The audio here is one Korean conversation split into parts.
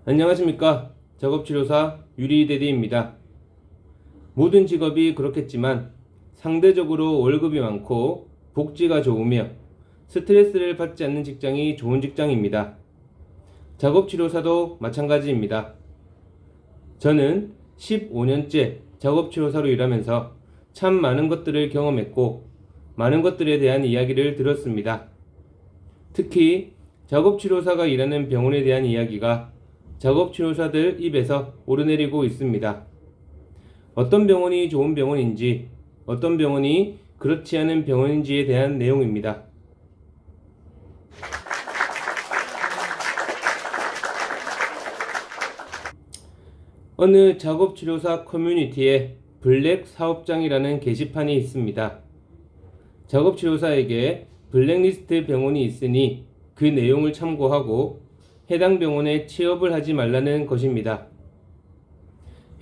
안녕하십니까. 작업치료사 유리대디입니다. 모든 직업이 그렇겠지만 상대적으로 월급이 많고 복지가 좋으며 스트레스를 받지 않는 직장이 좋은 직장입니다. 작업치료사도 마찬가지입니다. 저는 15년째 작업치료사로 일하면서 참 많은 것들을 경험했고 많은 것들에 대한 이야기를 들었습니다. 특히 작업치료사가 일하는 병원에 대한 이야기가 작업치료사들 입에서 오르내리고 있습니다. 어떤 병원이 좋은 병원인지, 어떤 병원이 그렇지 않은 병원인지에 대한 내용입니다. 어느 작업치료사 커뮤니티에 블랙 사업장이라는 게시판이 있습니다. 작업치료사에게 블랙리스트 병원이 있으니 그 내용을 참고하고 해당 병원에 취업을 하지 말라는 것입니다.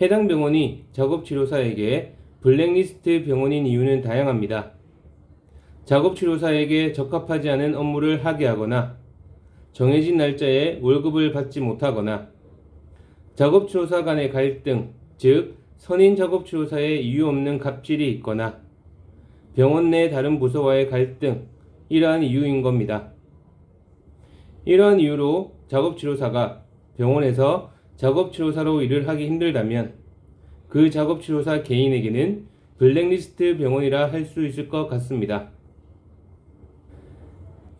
해당 병원이 작업치료사에게 블랙리스트 병원인 이유는 다양합니다. 작업치료사에게 적합하지 않은 업무를 하게 하거나 정해진 날짜에 월급을 받지 못하거나 작업치료사 간의 갈등, 즉 선임 작업치료사의 이유 없는 갑질이 있거나 병원 내 다른 부서와의 갈등, 이러한 이유인 겁니다. 이러한 이유로 작업치료사가 병원에서 작업치료사로 일을 하기 힘들다면 그 작업치료사 개인에게는 블랙리스트 병원이라 할 수 있을 것 같습니다.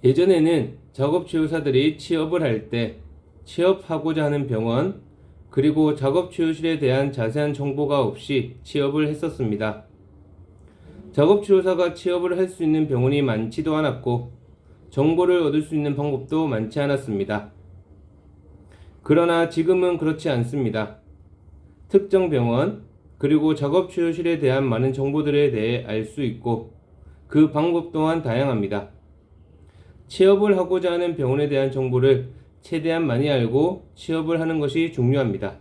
예전에는 작업치료사들이 취업을 할 때 취업하고자 하는 병원 그리고 작업치료실에 대한 자세한 정보가 없이 취업을 했었습니다. 작업치료사가 취업을 할 수 있는 병원이 많지도 않았고 정보를 얻을 수 있는 방법도 많지 않았습니다. 그러나 지금은 그렇지 않습니다. 특정 병원 그리고 작업치료실에 대한 많은 정보들에 대해 알 수 있고 그 방법 또한 다양합니다. 취업을 하고자 하는 병원에 대한 정보를 최대한 많이 알고 취업을 하는 것이 중요합니다.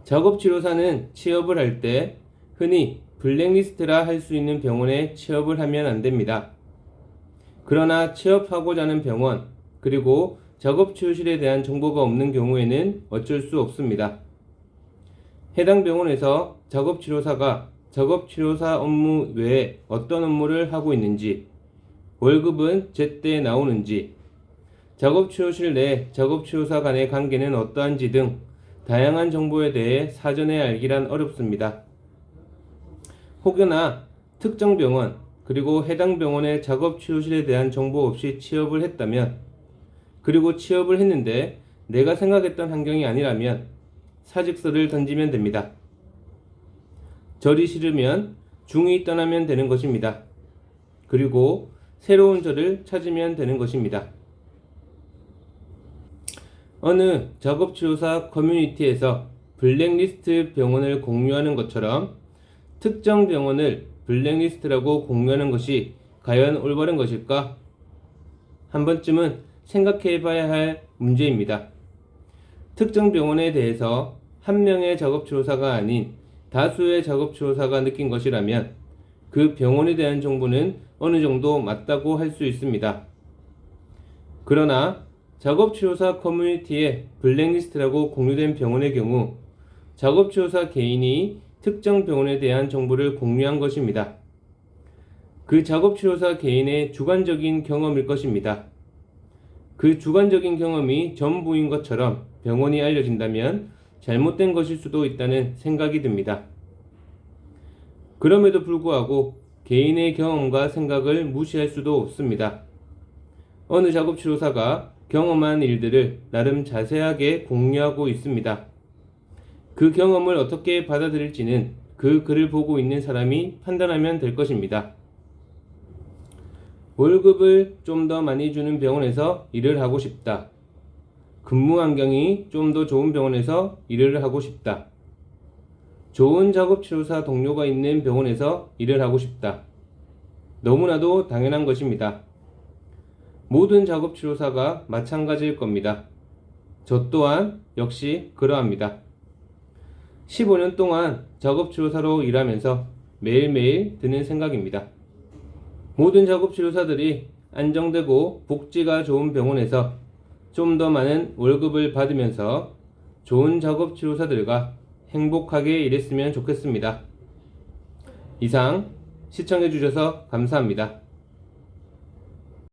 작업치료사는 취업을 할 때 흔히 블랙리스트라 할 수 있는 병원에 취업을 하면 안 됩니다. 그러나 취업하고자 하는 병원 그리고 작업치료실에 대한 정보가 없는 경우에는 어쩔 수 없습니다. 해당 병원에서 작업치료사가 작업치료사 업무 외에 어떤 업무를 하고 있는지, 월급은 제때 나오는지, 작업치료실 내 작업치료사 간의 관계는 어떠한지 등 다양한 정보에 대해 사전에 알기란 어렵습니다. 혹여나 특정 병원 그리고 해당 병원의 작업치료실에 대한 정보 없이 취업을 했다면 그리고 취업을 했는데 내가 생각했던 환경이 아니라면 사직서를 던지면 됩니다. 절이 싫으면 중이 떠나면 되는 것입니다. 그리고 새로운 절을 찾으면 되는 것입니다. 어느 작업치료사 커뮤니티에서 블랙리스트 병원을 공유하는 것처럼 특정 병원을 블랙리스트라고 공유하는 것이 과연 올바른 것일까? 한 번쯤은 생각해 봐야 할 문제입니다. 특정 병원에 대해서 한 명의 작업치료사가 아닌 다수의 작업치료사가 느낀 것이라면 그 병원에 대한 정보는 어느 정도 맞다고 할 수 있습니다. 그러나 작업치료사 커뮤니티에 블랙리스트라고 공유된 병원의 경우 작업치료사 개인이 특정 병원에 대한 정보를 공유한 것입니다. 그 작업치료사 개인의 주관적인 경험일 것입니다. 그 주관적인 경험이 전부인 것처럼 병원이 알려진다면 잘못된 것일 수도 있다는 생각이 듭니다. 그럼에도 불구하고 개인의 경험과 생각을 무시할 수도 없습니다. 어느 작업치료사가 경험한 일들을 나름 자세하게 공유하고 있습니다. 그 경험을 어떻게 받아들일지는 그 글을 보고 있는 사람이 판단하면 될 것입니다. 월급을 좀 더 많이 주는 병원에서 일을 하고 싶다. 근무 환경이 좀 더 좋은 병원에서 일을 하고 싶다. 좋은 작업치료사 동료가 있는 병원에서 일을 하고 싶다. 너무나도 당연한 것입니다. 모든 작업치료사가 마찬가지일 겁니다. 저 또한 역시 그러합니다. 15년 동안 작업치료사로 일하면서 매일매일 드는 생각입니다. 모든 작업치료사들이 안정되고 복지가 좋은 병원에서 좀 더 많은 월급을 받으면서 좋은 작업치료사들과 행복하게 일했으면 좋겠습니다. 이상 시청해주셔서 감사합니다.